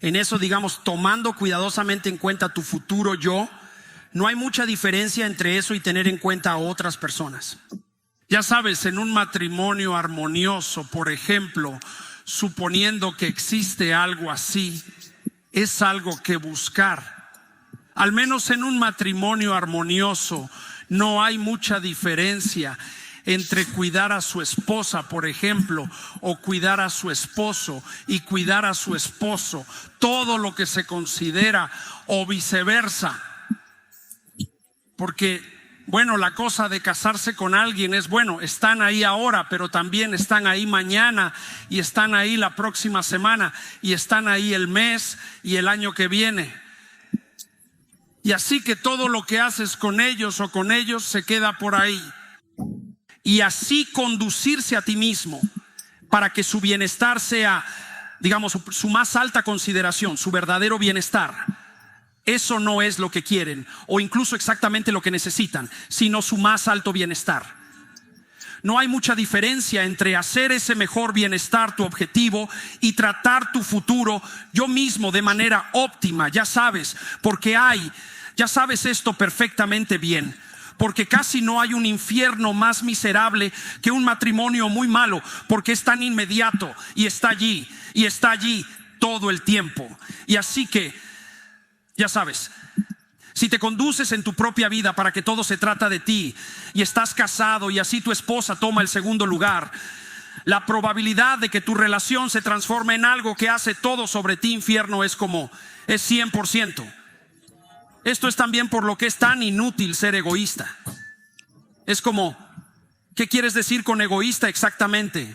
en eso, digamos, tomando cuidadosamente en cuenta tu futuro yo, no hay mucha diferencia entre eso y tener en cuenta a otras personas. Ya sabes, en un matrimonio armonioso, por ejemplo, suponiendo que existe algo así, es algo que buscar. Al menos en un matrimonio armonioso no hay mucha diferencia entre cuidar a su esposa, por ejemplo, o cuidar a su esposo y cuidar a su esposo, todo lo que se considera, o viceversa. Porque, bueno, la cosa de casarse con alguien es, bueno, están ahí ahora, pero también están ahí mañana, y están ahí la próxima semana, y están ahí el mes y el año que viene. Y así que todo lo que haces con ellos o con ellos se queda por ahí. Y así conducirse a ti mismo para que su bienestar sea, digamos, su más alta consideración, su verdadero bienestar. Eso no es lo que quieren, o incluso exactamente lo que necesitan, sino su más alto bienestar. No hay mucha diferencia entre hacer ese mejor bienestar tu objetivo y tratar tu futuro yo mismo de manera óptima, ya sabes, porque ya sabes esto perfectamente bien. Porque casi no hay un infierno más miserable que un matrimonio muy malo, porque es tan inmediato y está allí todo el tiempo. Y así que, ya sabes, si te conduces en tu propia vida para que todo se trata de ti y estás casado y así tu esposa toma el segundo lugar, la probabilidad de que tu relación se transforme en algo que hace todo sobre ti infierno es 100%. Esto es también por lo que es tan inútil ser egoísta. Es como, ¿qué quieres decir con egoísta exactamente?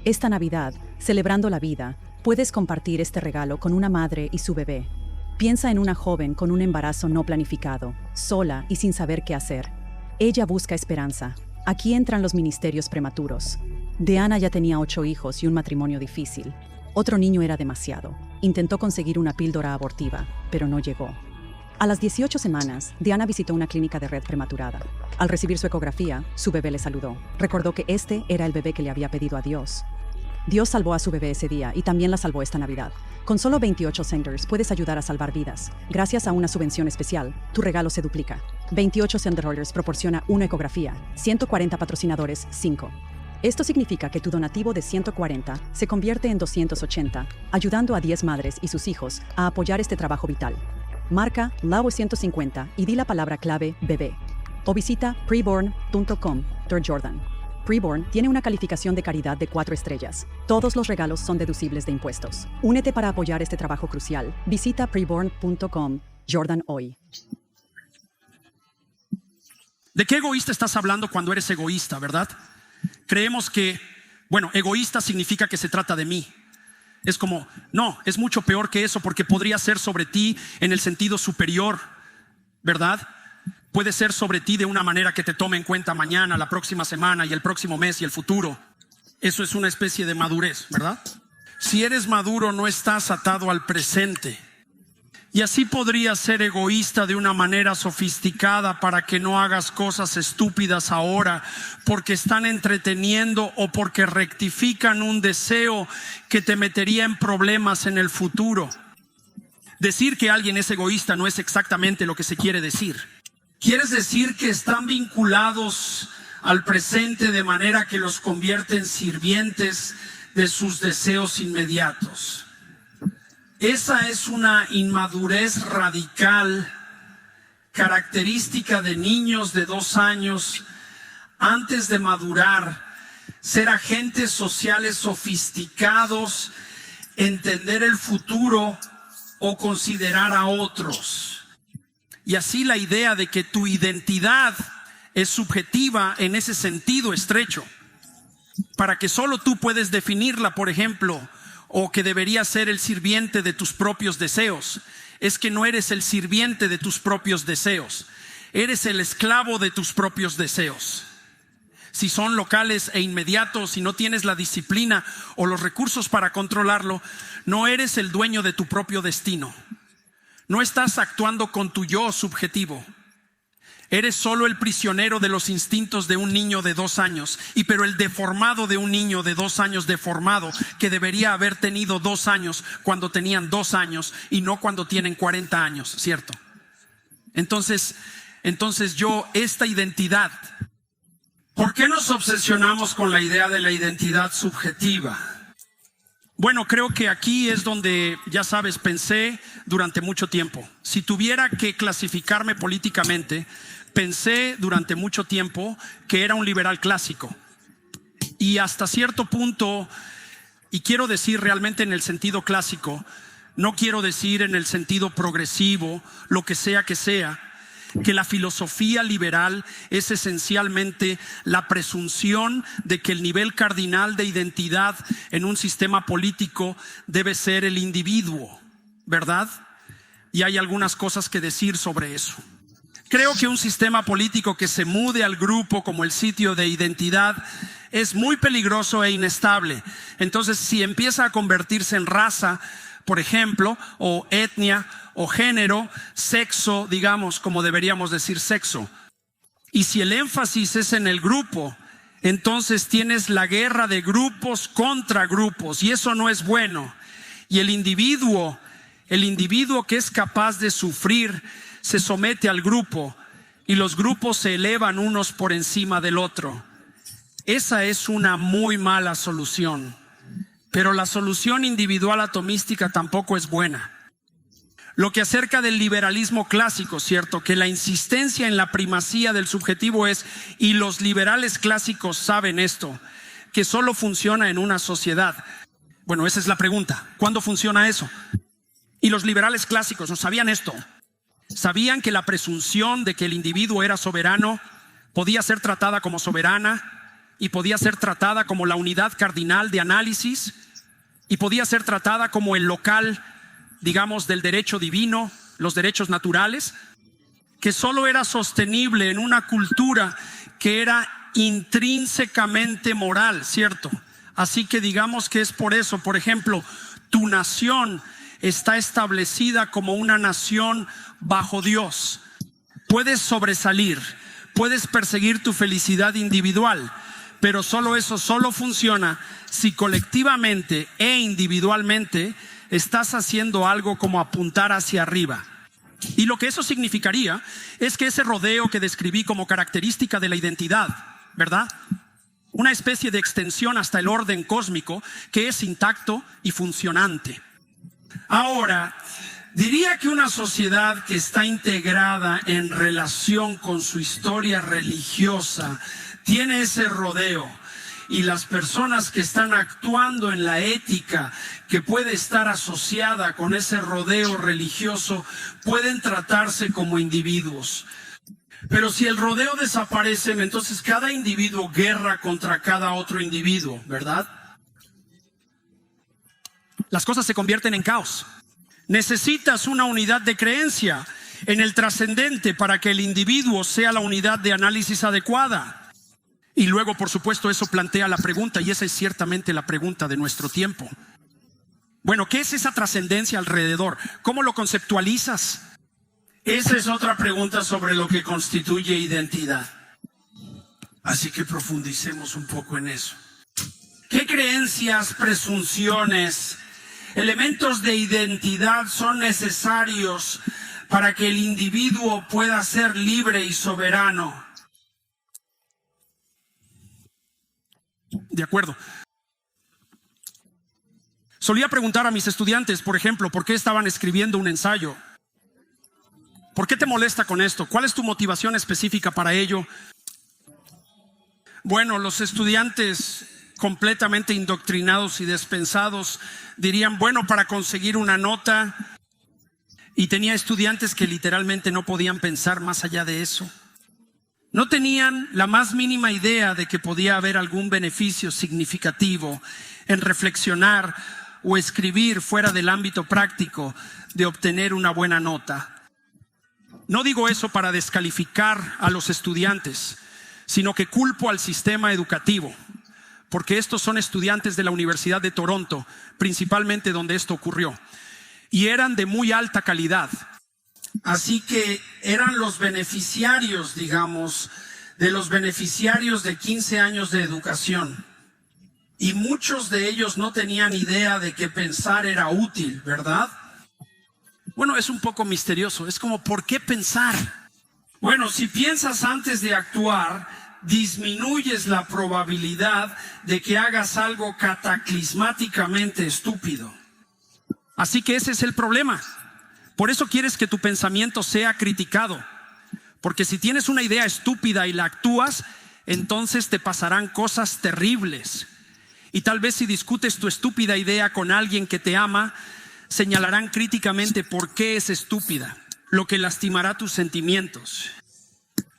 Esta Navidad, celebrando la vida, puedes compartir este regalo con una madre y su bebé. Piensa en una joven con un embarazo no planificado, sola y sin saber qué hacer. Ella busca esperanza. Aquí entran los ministerios prematuros. Deanna ya tenía 8 hijos y un matrimonio difícil. Otro niño era demasiado. Intentó conseguir una píldora abortiva, pero no llegó. A las 18 semanas, Deanna visitó una clínica de red prematurada. Al recibir su ecografía, su bebé le saludó. Recordó que este era el bebé que le había pedido a Dios. Dios salvó a su bebé ese día y también la salvó esta Navidad. Con solo 28 centers puedes ayudar a salvar vidas. Gracias a una subvención especial, tu regalo se duplica. 28 center holders proporciona una ecografía. 140 patrocinadores, 5. Esto significa que tu donativo de 140 se convierte en 280, ayudando a 10 madres y sus hijos a apoyar este trabajo vital. Marca LAO 150 y di la palabra clave bebé. O visita preborn.com/Jordan. Preborn tiene una calificación de caridad de 4 estrellas. Todos los regalos son deducibles de impuestos. Únete para apoyar este trabajo crucial. Visita preborn.com/Jordan hoy. ¿De qué egoísta estás hablando cuando eres egoísta, verdad? Creemos que, egoísta significa que se trata de mí. Es como, no, es mucho peor que eso, porque podría ser sobre ti en el sentido superior, ¿verdad? Puede ser sobre ti de una manera que te tome en cuenta mañana, la próxima semana y el próximo mes y el futuro. Eso es una especie de madurez, ¿verdad? Si eres maduro, no estás atado al presente. Y así podrías ser egoísta de una manera sofisticada para que no hagas cosas estúpidas ahora porque están entreteniendo o porque rectifican un deseo que te metería en problemas en el futuro. Decir que alguien es egoísta no es exactamente lo que se quiere decir. Quieres decir que están vinculados al presente de manera que los convierte en sirvientes de sus deseos inmediatos. Esa es una inmadurez radical, característica de niños de 2 años antes de madurar, ser agentes sociales sofisticados, entender el futuro o considerar a otros. Y así la idea de que tu identidad es subjetiva en ese sentido estrecho, para que solo tú puedes definirla, por ejemplo, o que deberías ser el sirviente de tus propios deseos. Es que no eres el sirviente de tus propios deseos, eres el esclavo de tus propios deseos. Si son locales e inmediatos, si no tienes la disciplina o los recursos para controlarlo, no eres el dueño de tu propio destino. No estás actuando con tu yo subjetivo. Eres solo el prisionero de los instintos de un niño de 2 años, pero el deformado de un niño de 2 años deformado, que debería haber tenido 2 años cuando tenían 2 años y no cuando tienen 40 años, ¿cierto? Entonces esta identidad, ¿por qué nos obsesionamos con la idea de la identidad subjetiva? Bueno, creo que aquí es donde, ya sabes, pensé durante mucho tiempo. Si tuviera que clasificarme políticamente, pensé durante mucho tiempo que era un liberal clásico. Y hasta cierto punto, y quiero decir realmente en el sentido clásico, no quiero decir en el sentido progresivo, lo que sea, que la filosofía liberal es esencialmente la presunción de que el nivel cardinal de identidad en un sistema político debe ser el individuo, ¿verdad? Y hay algunas cosas que decir sobre eso. Creo que un sistema político que se mude al grupo como el sitio de identidad es muy peligroso e inestable. Entonces, si empieza a convertirse en raza, por ejemplo, o etnia, o género, sexo, digamos, como deberíamos decir sexo. Y si el énfasis es en el grupo, entonces tienes la guerra de grupos contra grupos, y eso no es bueno. Y el individuo que es capaz de sufrir, se somete al grupo, y los grupos se elevan unos por encima del otro. Esa es una muy mala solución. Pero la solución individual atomística tampoco es buena. Lo que acerca del liberalismo clásico, ¿cierto? Que la insistencia en la primacía del subjetivo es, y los liberales clásicos saben esto, que solo funciona en una sociedad. Bueno, esa es la pregunta. ¿Cuándo funciona eso? Y los liberales clásicos no sabían esto. Sabían que la presunción de que el individuo era soberano podía ser tratada como soberana, y podía ser tratada como la unidad cardinal de análisis, y podía ser tratada como el local, digamos, del derecho divino, los derechos naturales, que solo era sostenible en una cultura que era intrínsecamente moral, ¿cierto? Así que digamos que es por eso, por ejemplo, tu nación está establecida como una nación bajo Dios. Puedes sobresalir, puedes perseguir tu felicidad individual, pero solo funciona si colectivamente e individualmente estás haciendo algo como apuntar hacia arriba. Y lo que eso significaría es que ese rodeo que describí como característica de la identidad, ¿verdad? Una especie de extensión hasta el orden cósmico que es intacto y funcionante. Ahora, diría que una sociedad que está integrada en relación con su historia religiosa tiene ese rodeo, y las personas que están actuando en la ética que puede estar asociada con ese rodeo religioso pueden tratarse como individuos. Pero si el rodeo desaparece, entonces cada individuo guerra contra cada otro individuo, ¿verdad? Las cosas se convierten en caos. Necesitas una unidad de creencia en el trascendente para que el individuo sea la unidad de análisis adecuada. Y luego, por supuesto, eso plantea la pregunta, y esa es ciertamente la pregunta de nuestro tiempo. Bueno, ¿qué es esa trascendencia alrededor? ¿Cómo lo conceptualizas? Esa es otra pregunta sobre lo que constituye identidad. Así que profundicemos un poco en eso. ¿Qué creencias, presunciones, elementos de identidad son necesarios para que el individuo pueda ser libre y soberano? De acuerdo. Solía preguntar a mis estudiantes, por ejemplo, ¿por qué estaban escribiendo un ensayo? ¿Por qué te molesta con esto? ¿Cuál es tu motivación específica para ello? Bueno, los estudiantes completamente indoctrinados y despensados dirían, bueno, para conseguir una nota. Y tenía estudiantes que literalmente no podían pensar más allá de eso. No tenían la más mínima idea de que podía haber algún beneficio significativo en reflexionar o escribir fuera del ámbito práctico de obtener una buena nota. No digo eso para descalificar a los estudiantes, sino que culpo al sistema educativo, porque estos son estudiantes de la Universidad de Toronto, principalmente donde esto ocurrió, y eran de muy alta calidad. Así que eran los beneficiarios, digamos, de los beneficiarios de 15 años de educación. Y muchos de ellos no tenían idea de que pensar era útil, ¿verdad? Bueno, es un poco misterioso. Es como, ¿por qué pensar? Bueno, si piensas antes de actuar, disminuyes la probabilidad de que hagas algo cataclismáticamente estúpido. Así que ese es el problema. Por eso quieres que tu pensamiento sea criticado. Porque si tienes una idea estúpida y la actúas, entonces te pasarán cosas terribles. Y tal vez si discutes tu estúpida idea con alguien que te ama, señalarán críticamente por qué es estúpida, lo que lastimará tus sentimientos.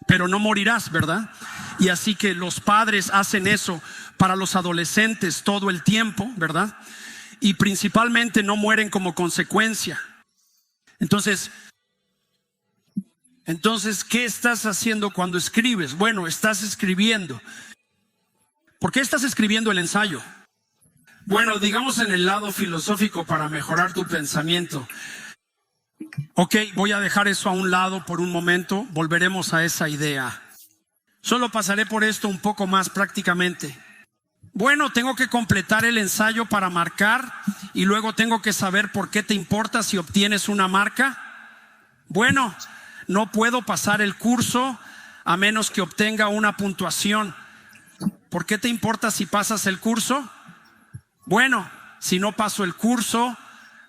Pero no morirás, ¿verdad? Y así que los padres hacen eso para los adolescentes todo el tiempo, ¿verdad? Y principalmente no mueren como consecuencia. Entonces, ¿qué estás haciendo cuando escribes? Bueno, estás escribiendo. ¿Por qué estás escribiendo el ensayo? Bueno, digamos en el lado filosófico para mejorar tu pensamiento. Ok, voy a dejar eso a un lado por un momento, volveremos a esa idea. Solo pasaré por esto un poco más prácticamente. Bueno, tengo que completar el ensayo para marcar y luego tengo que saber por qué te importa si obtienes una marca. Bueno, no puedo pasar el curso a menos que obtenga una puntuación. ¿Por qué te importa si pasas el curso? Bueno, si no paso el curso,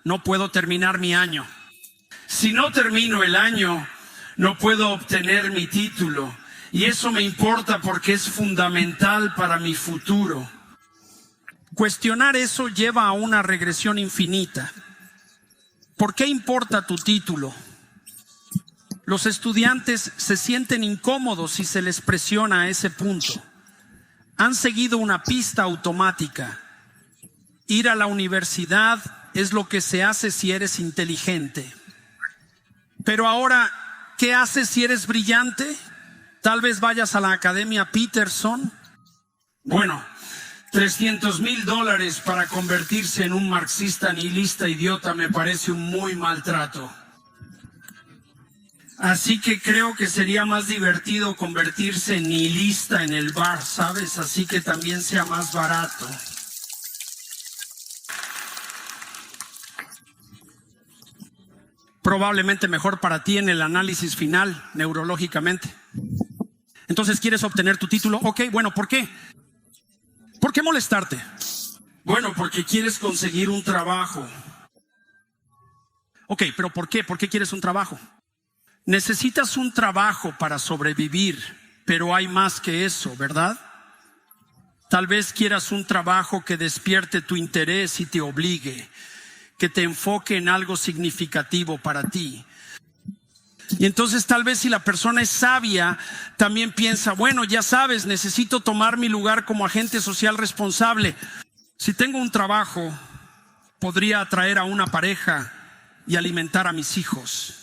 no puedo terminar mi año. Si no termino el año, no puedo obtener mi título. Y eso me importa porque es fundamental para mi futuro. Cuestionar eso lleva a una regresión infinita. ¿Por qué importa tu título? Los estudiantes se sienten incómodos si se les presiona a ese punto. Han seguido una pista automática. Ir a la universidad es lo que se hace si eres inteligente. Pero ahora, ¿qué haces si eres brillante? Tal vez vayas a la Academia Peterson. Bueno, $300,000 para convertirse en un marxista nihilista idiota me parece un muy mal trato. Así que creo que sería más divertido convertirse en nihilista en el bar, ¿sabes? Así que también sea más barato. Probablemente mejor para ti en el análisis final, neurológicamente. Entonces, ¿quieres obtener tu título? Ok, bueno, ¿por qué? ¿Por qué molestarte? Bueno, porque quieres conseguir un trabajo. Ok, pero ¿por qué? ¿Por qué quieres un trabajo? Necesitas un trabajo para sobrevivir, pero hay más que eso, ¿verdad? Tal vez quieras un trabajo que despierte tu interés y te obligue, que te enfoque en algo significativo para ti. Y entonces tal vez si la persona es sabia, también piensa, bueno, ya sabes, necesito tomar mi lugar como agente social responsable. Si tengo un trabajo, podría atraer a una pareja y alimentar a mis hijos.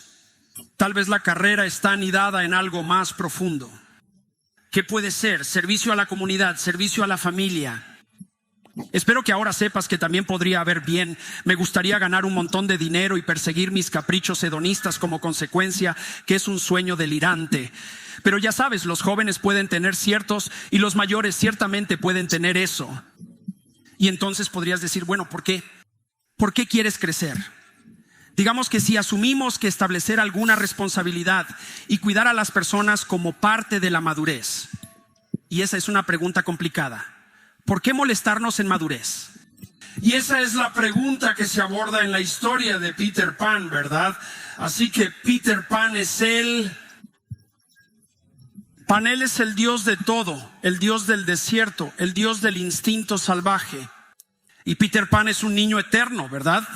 Tal vez la carrera está anidada en algo más profundo. ¿Qué puede ser? Servicio a la comunidad, servicio a la familia. Espero que ahora sepas que también podría haber bien. Me gustaría ganar un montón de dinero y perseguir mis caprichos hedonistas como consecuencia, que es un sueño delirante. Pero ya sabes, los jóvenes pueden tener ciertos y los mayores ciertamente pueden tener eso. Y entonces podrías decir, bueno, ¿por qué? ¿Por qué quieres crecer? Digamos que si asumimos que establecer alguna responsabilidad y cuidar a las personas como parte de la madurez, y esa es una pregunta complicada, ¿por qué molestarnos en madurez? Y esa es la pregunta que se aborda en la historia de Peter Pan, ¿verdad? Así que Peter Pan es él es el dios de todo, el dios del desierto, el dios del instinto salvaje. Y Peter Pan es un niño eterno, ¿verdad?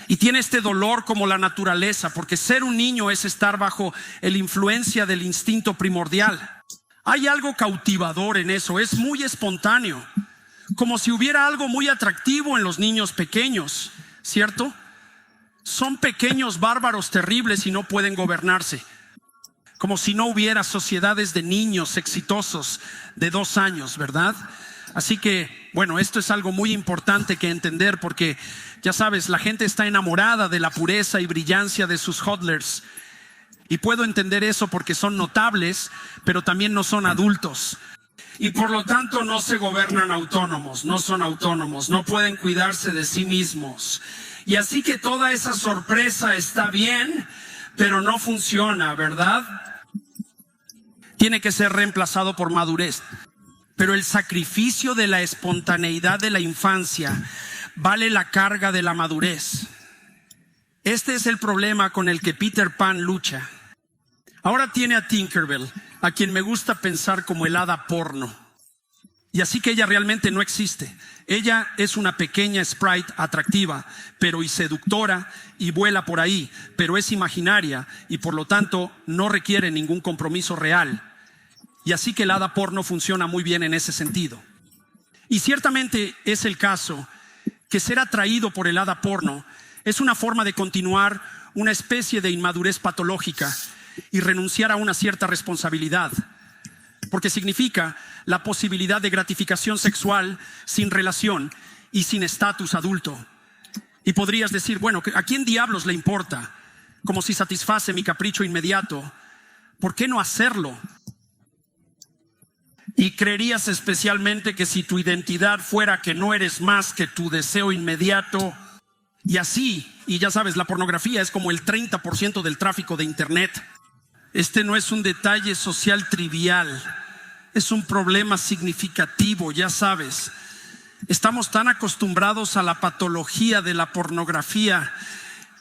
Y tiene este dolor como la naturaleza, porque ser un niño es estar bajo la influencia del instinto primordial. Hay algo cautivador en eso, es muy espontáneo, como si hubiera algo muy atractivo en los niños pequeños, ¿cierto? Son pequeños bárbaros terribles y no pueden gobernarse, como si no hubiera sociedades de niños exitosos de 2 años, ¿verdad? Así que Bueno, esto es algo muy importante que entender porque, ya sabes, la gente está enamorada de la pureza y brillancia de sus hodlers. Y puedo entender eso porque son notables, pero también no son adultos. Y por lo tanto no se gobiernan autónomos, no son autónomos, no pueden cuidarse de sí mismos. Y así que toda esa sorpresa está bien, pero no funciona, ¿verdad? Tiene que ser reemplazado por madurez. Pero el sacrificio de la espontaneidad de la infancia vale la carga de la madurez. Este es el problema con el que Peter Pan lucha. Ahora tiene a Tinkerbell, a quien me gusta pensar como el hada porno. Y así que ella realmente no existe. Ella es una pequeña sprite atractiva, pero y seductora, y vuela por ahí, pero es imaginaria y por lo tanto no requiere ningún compromiso real. Y así que el hada porno funciona muy bien en ese sentido. Y ciertamente es el caso que ser atraído por el hada porno es una forma de continuar una especie de inmadurez patológica y renunciar a una cierta responsabilidad, porque significa la posibilidad de gratificación sexual sin relación y sin estatus adulto. Y podrías decir, bueno, ¿a quién diablos le importa? Como si satisface mi capricho inmediato. ¿Por qué no hacerlo? Y creerías especialmente que si tu identidad fuera que no eres más que tu deseo inmediato, y así, y ya sabes, la pornografía es como el 30% del tráfico de internet. Este no es un detalle social trivial, es un problema significativo, ya sabes. Estamos tan acostumbrados a la patología de la pornografía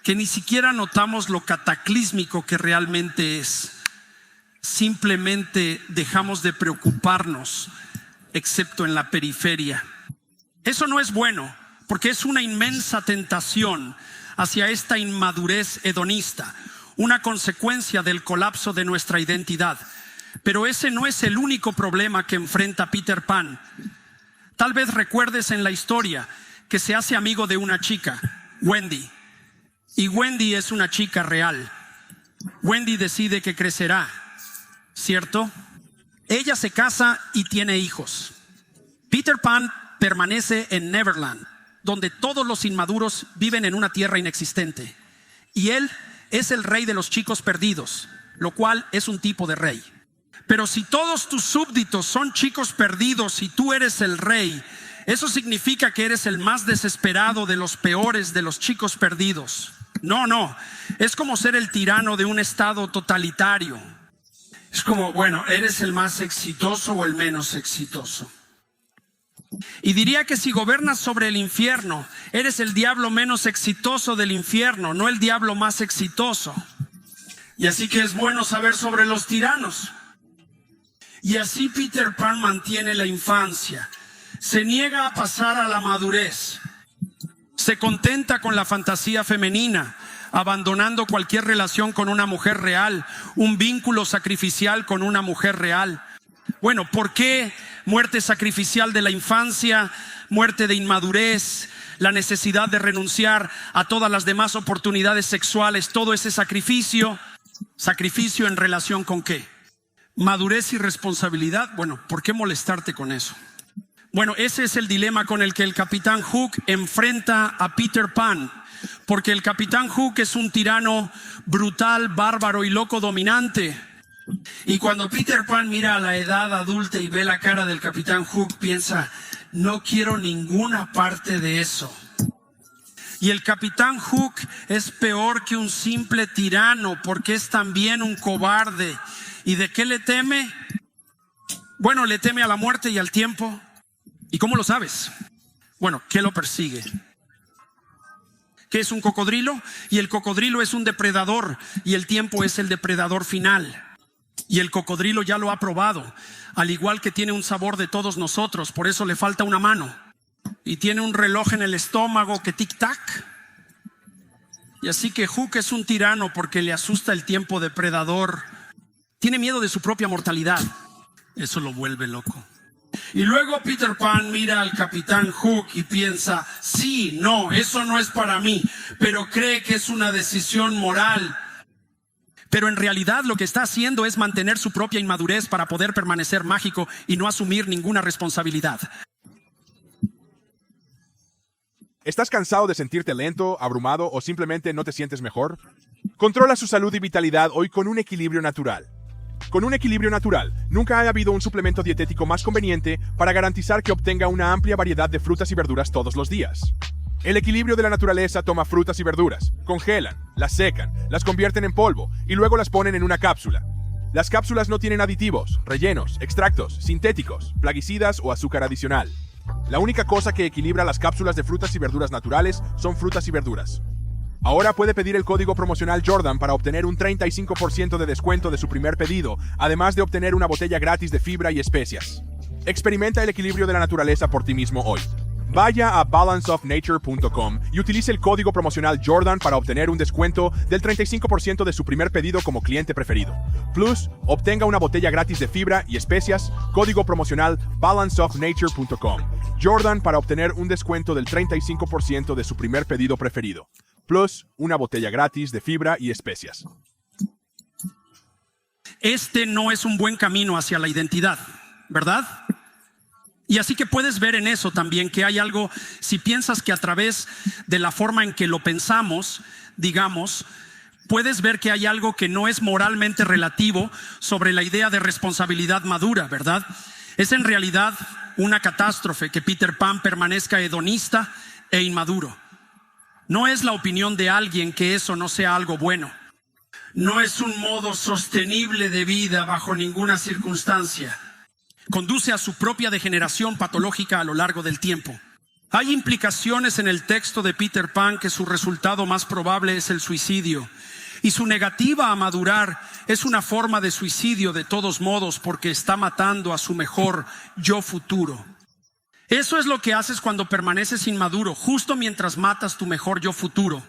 que ni siquiera notamos lo cataclísmico que realmente es. Simplemente dejamos de preocuparnos, excepto en la periferia. Eso no es bueno, porque es una inmensa tentación hacia esta inmadurez hedonista, una consecuencia del colapso de nuestra identidad. Pero ese no es el único problema que enfrenta Peter Pan. Tal vez recuerdes en la historia que se hace amigo de una chica, Wendy. Y Wendy es una chica real. Wendy decide que crecerá, ¿cierto? Ella se casa y tiene hijos. Peter Pan permanece en Neverland, donde todos los inmaduros viven en una tierra inexistente. Y él es el rey de los chicos perdidos, lo cual es un tipo de rey. Pero si todos tus súbditos son chicos perdidos y tú eres el rey, eso significa que eres el más desesperado de los peores de los chicos perdidos. No, es como ser el tirano de un estado totalitario. Es como, bueno, ¿eres el más exitoso o el menos exitoso? Y diría que si gobiernas sobre el infierno, eres el diablo menos exitoso del infierno, no el diablo más exitoso. Y así que es bueno saber sobre los tiranos. Y así Peter Pan mantiene la infancia, se niega a pasar a la madurez, se contenta con la fantasía femenina, abandonando cualquier relación con una mujer real, un vínculo sacrificial con una mujer real. Bueno, ¿por qué muerte sacrificial de la infancia, muerte de inmadurez, la necesidad de renunciar a todas las demás oportunidades sexuales, todo ese sacrificio? ¿Sacrificio en relación con qué? Madurez y responsabilidad. Bueno, ¿por qué molestarte con eso? Bueno, ese es el dilema con el que el Capitán Hook enfrenta a Peter Pan, porque el Capitán Hook es un tirano brutal, bárbaro y loco dominante. Y cuando Peter Pan mira a la edad adulta y ve la cara del Capitán Hook, piensa, no quiero ninguna parte de eso. Y el Capitán Hook es peor que un simple tirano, porque es también un cobarde. ¿Y de qué le teme? Bueno, le teme a la muerte y al tiempo. ¿Y cómo lo sabes? Bueno, ¿qué lo persigue? ¿Qué es un cocodrilo? Y el cocodrilo es un depredador, y el tiempo es el depredador final. Y el cocodrilo ya lo ha probado, al igual que tiene un sabor de todos nosotros, por eso le falta una mano. Y tiene un reloj en el estómago que tic-tac. Y así que Hook es un tirano porque le asusta el tiempo depredador. Tiene miedo de su propia mortalidad. Eso lo vuelve loco. Y luego Peter Pan mira al Capitán Hook y piensa, sí, no, eso no es para mí, pero cree que es una decisión moral. Pero en realidad lo que está haciendo es mantener su propia inmadurez para poder permanecer mágico y no asumir ninguna responsabilidad. ¿Estás cansado de sentirte lento, abrumado o simplemente no te sientes mejor? Controla su salud y vitalidad hoy con un equilibrio natural. Con un equilibrio natural, nunca ha habido un suplemento dietético más conveniente para garantizar que obtenga una amplia variedad de frutas y verduras todos los días. El equilibrio de la naturaleza toma frutas y verduras, congelan, las secan, las convierten en polvo y luego las ponen en una cápsula. Las cápsulas no tienen aditivos, rellenos, extractos, sintéticos, plaguicidas o azúcar adicional. La única cosa que equilibra las cápsulas de frutas y verduras naturales son frutas y verduras. Ahora puede pedir el código promocional Jordan para obtener un 35% de descuento de su primer pedido, además de obtener una botella gratis de fibra y especias. Experimenta el equilibrio de la naturaleza por ti mismo hoy. Vaya a balanceofnature.com y utilice el código promocional Jordan para obtener un descuento del 35% de su primer pedido como cliente preferido. Plus, obtenga una botella gratis de fibra y especias, código promocional balanceofnature.com. Jordan para obtener un descuento del 35% de su primer pedido preferido. Plus, una botella gratis de fibra y especias. Este no es un buen camino hacia la identidad, ¿verdad? Y así que puedes ver en eso también que hay algo, si piensas que a través de la forma en que lo pensamos, digamos, puedes ver que hay algo que no es moralmente relativo sobre la idea de responsabilidad madura, ¿verdad? Es en realidad una catástrofe que Peter Pan permanezca hedonista e inmaduro. No es la opinión de alguien que eso no sea algo bueno. No es un modo sostenible de vida bajo ninguna circunstancia. Conduce a su propia degeneración patológica a lo largo del tiempo. Hay implicaciones en el texto de Peter Pan que su resultado más probable es el suicidio. Y su negativa a madurar es una forma de suicidio de todos modos porque está matando a su mejor yo futuro. Eso es lo que haces cuando permaneces inmaduro, justo mientras matas tu mejor yo futuro.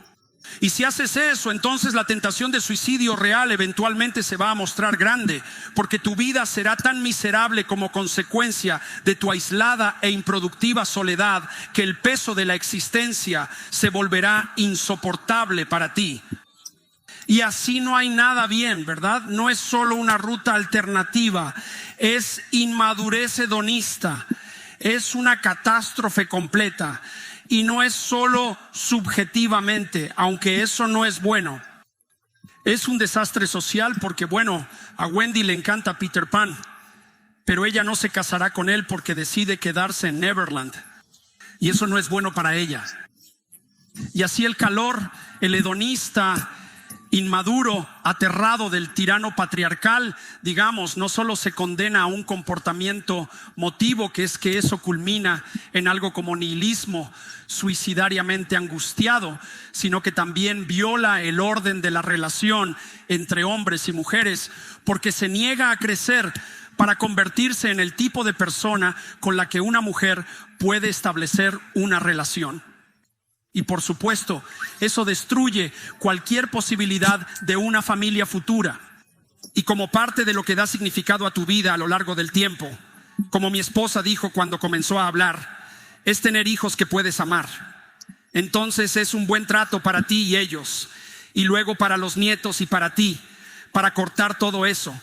Y si haces eso, entonces la tentación de suicidio real eventualmente se va a mostrar grande, porque tu vida será tan miserable como consecuencia de tu aislada e improductiva soledad que el peso de la existencia se volverá insoportable para ti. Y así no hay nada bien, ¿verdad? No es solo una ruta alternativa, es inmadurez hedonista. Es una catástrofe completa y no es solo subjetivamente, aunque eso no es bueno. Es un desastre social porque, bueno, a Wendy le encanta Peter Pan, pero ella no se casará con él porque decide quedarse en Neverland y eso no es bueno para ella. Y así el calor, el hedonista, inmaduro, aterrado del tirano patriarcal, digamos, no solo se condena a un comportamiento motivo, que es que eso culmina en algo como nihilismo suicidariamente angustiado, sino que también viola el orden de la relación entre hombres y mujeres, porque se niega a crecer para convertirse en el tipo de persona con la que una mujer puede establecer una relación. Y por supuesto, eso destruye cualquier posibilidad de una familia futura. Y como parte de lo que da significado a tu vida a lo largo del tiempo, como mi esposa dijo cuando comenzó a hablar, es tener hijos que puedes amar. Entonces es un buen trato para ti y ellos, y luego para los nietos y para ti, para cortar todo eso.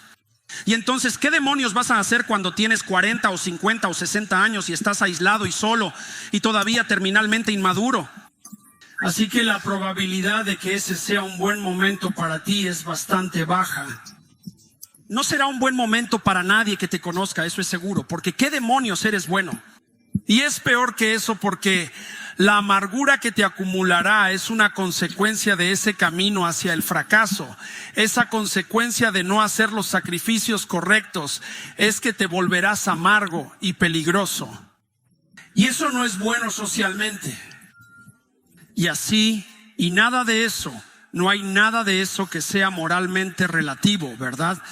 Y entonces, ¿qué demonios vas a hacer cuando tienes 40 o 50 o 60 años y estás aislado y solo y todavía terminalmente inmaduro? Así que la probabilidad de que ese sea un buen momento para ti es bastante baja. No será un buen momento para nadie que te conozca, eso es seguro, porque ¿qué demonios eres bueno? Y es peor que eso porque la amargura que te acumulará es una consecuencia de ese camino hacia el fracaso. Esa consecuencia de no hacer los sacrificios correctos es que te volverás amargo y peligroso. Y eso no es bueno socialmente. Y así, y nada de eso, no hay nada de eso que sea moralmente relativo, ¿verdad?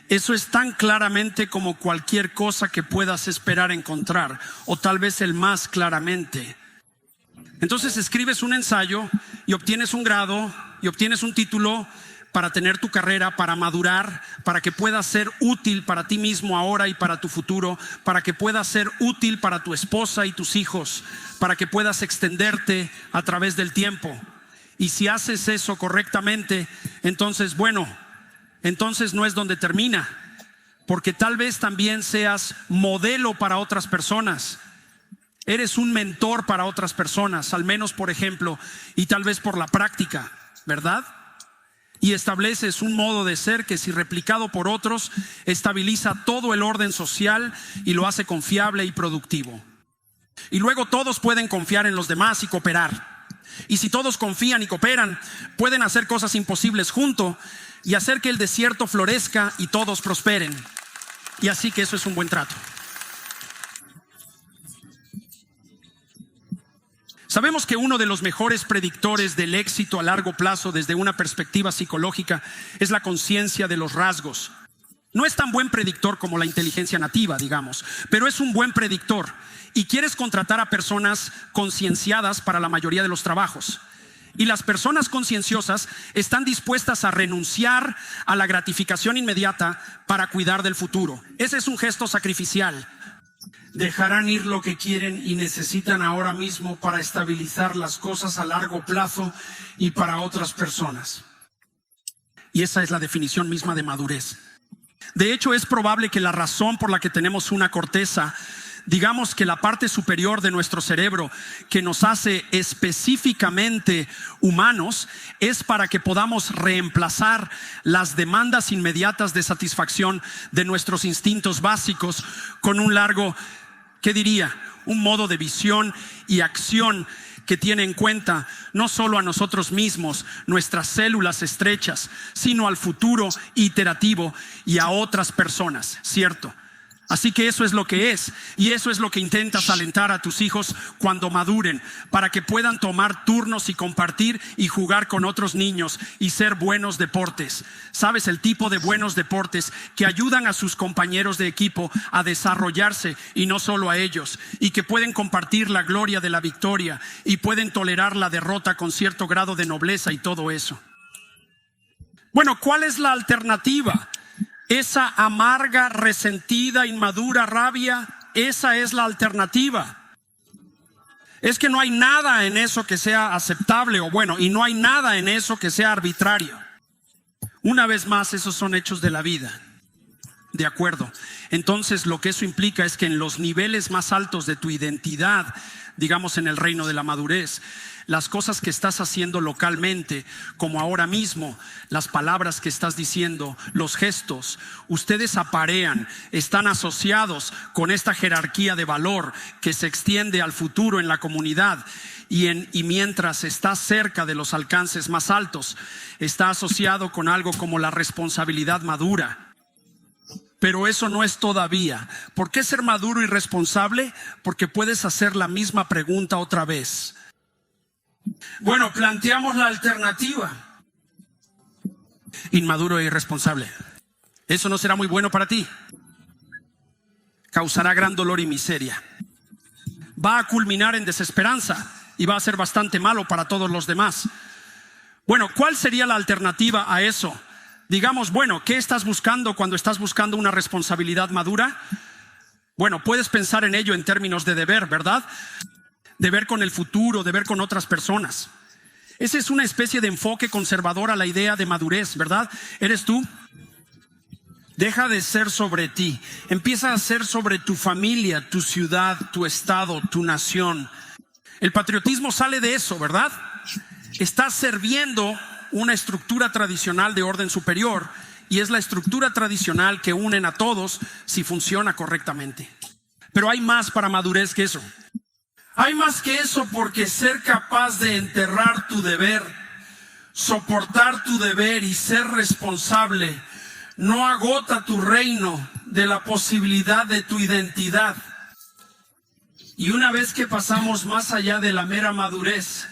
Eso es tan claramente como cualquier cosa que puedas esperar encontrar, o tal vez el más claramente. Entonces escribes un ensayo y obtienes un grado y obtienes un título para tener tu carrera, para madurar, para que puedas ser útil para ti mismo ahora y para tu futuro, para que puedas ser útil para tu esposa y tus hijos, para que puedas extenderte a través del tiempo. Y si haces eso correctamente, entonces, bueno, entonces no es donde termina, porque tal vez también seas modelo para otras personas. Eres un mentor para otras personas, al menos por ejemplo, y tal vez por la práctica, ¿verdad? Y estableces un modo de ser que, si replicado por otros, estabiliza todo el orden social y lo hace confiable y productivo. Y luego todos pueden confiar en los demás y cooperar. Y si todos confían y cooperan, pueden hacer cosas imposibles juntos y hacer que el desierto florezca y todos prosperen. Y así que eso es un buen trato. Sabemos que uno de los mejores predictores del éxito a largo plazo desde una perspectiva psicológica es la conciencia de los rasgos. No es tan buen predictor como la inteligencia nativa, digamos, pero es un buen predictor. Y quieres contratar a personas concienciadas para la mayoría de los trabajos. Y las personas concienciosas están dispuestas a renunciar a la gratificación inmediata para cuidar del futuro. Ese es un gesto sacrificial. Dejarán ir lo que quieren y necesitan ahora mismo para estabilizar las cosas a largo plazo y para otras personas. Y esa es la definición misma de madurez. De hecho, es probable que la razón por la que tenemos una corteza, digamos que la parte superior de nuestro cerebro que nos hace específicamente humanos, es para que podamos reemplazar las demandas inmediatas de satisfacción de nuestros instintos básicos con un largo, ¿qué diría? Un modo de visión y acción que tiene en cuenta no solo a nosotros mismos, nuestras células estrechas, sino al futuro iterativo y a otras personas, ¿cierto? Así que eso es lo que es, y eso es lo que intentas alentar a tus hijos cuando maduren, para que puedan tomar turnos y compartir y jugar con otros niños y ser buenos deportes. ¿Sabes? El tipo de buenos deportes que ayudan a sus compañeros de equipo a desarrollarse y no solo a ellos, y que pueden compartir la gloria de la victoria y pueden tolerar la derrota con cierto grado de nobleza y todo eso. Bueno, ¿cuál es la alternativa? Esa amarga, resentida, inmadura rabia, esa es la alternativa. Es que no hay nada en eso que sea aceptable y no hay nada en eso que sea arbitrario. Una vez más, esos son hechos de la vida. De acuerdo. Entonces, lo que eso implica es que en los niveles más altos de tu identidad, digamos en el reino de la madurez, las cosas que estás haciendo localmente, como ahora mismo, las palabras que estás diciendo, los gestos, ustedes aparean, están asociados con esta jerarquía de valor que se extiende al futuro en la comunidad. Y mientras estás cerca de los alcances más altos, está asociado con algo como la responsabilidad madura. Pero eso no es todavía. ¿Por qué ser maduro y responsable? Porque puedes hacer la misma pregunta otra vez. Bueno, planteamos la alternativa. Inmaduro e irresponsable. Eso no será muy bueno para ti. Causará gran dolor y miseria. Va a culminar en desesperanza y va a ser bastante malo para todos los demás. Bueno, ¿cuál sería la alternativa a eso? Digamos, ¿qué estás buscando cuando estás buscando una responsabilidad madura? Bueno, puedes pensar en ello en términos de deber, ¿verdad? Deber con el futuro, deber con otras personas. Esa es una especie de enfoque conservador a la idea de madurez, ¿verdad? ¿Eres tú? Deja de ser sobre ti. Empieza a ser sobre tu familia, tu ciudad, tu estado, tu nación. El patriotismo sale de eso, ¿verdad? Estás sirviendo una estructura tradicional de orden superior, y es la estructura tradicional que unen a todos si funciona correctamente. Pero hay más para madurez que eso. Hay más que eso, porque ser capaz de enterrar tu deber, soportar tu deber y ser responsable no agota tu reino de la posibilidad de tu identidad. Y una vez que pasamos más allá de la mera madurez,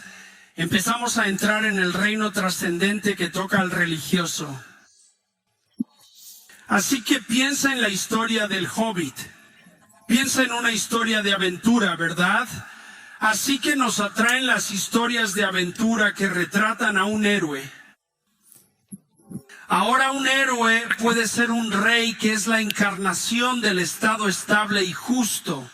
empezamos a entrar en el reino trascendente que toca al religioso. Así que piensa en la historia del Hobbit. Piensa en una historia de aventura, ¿verdad? Así que nos atraen las historias de aventura que retratan a un héroe. Ahora un héroe puede ser un rey que es la encarnación del estado estable y justo.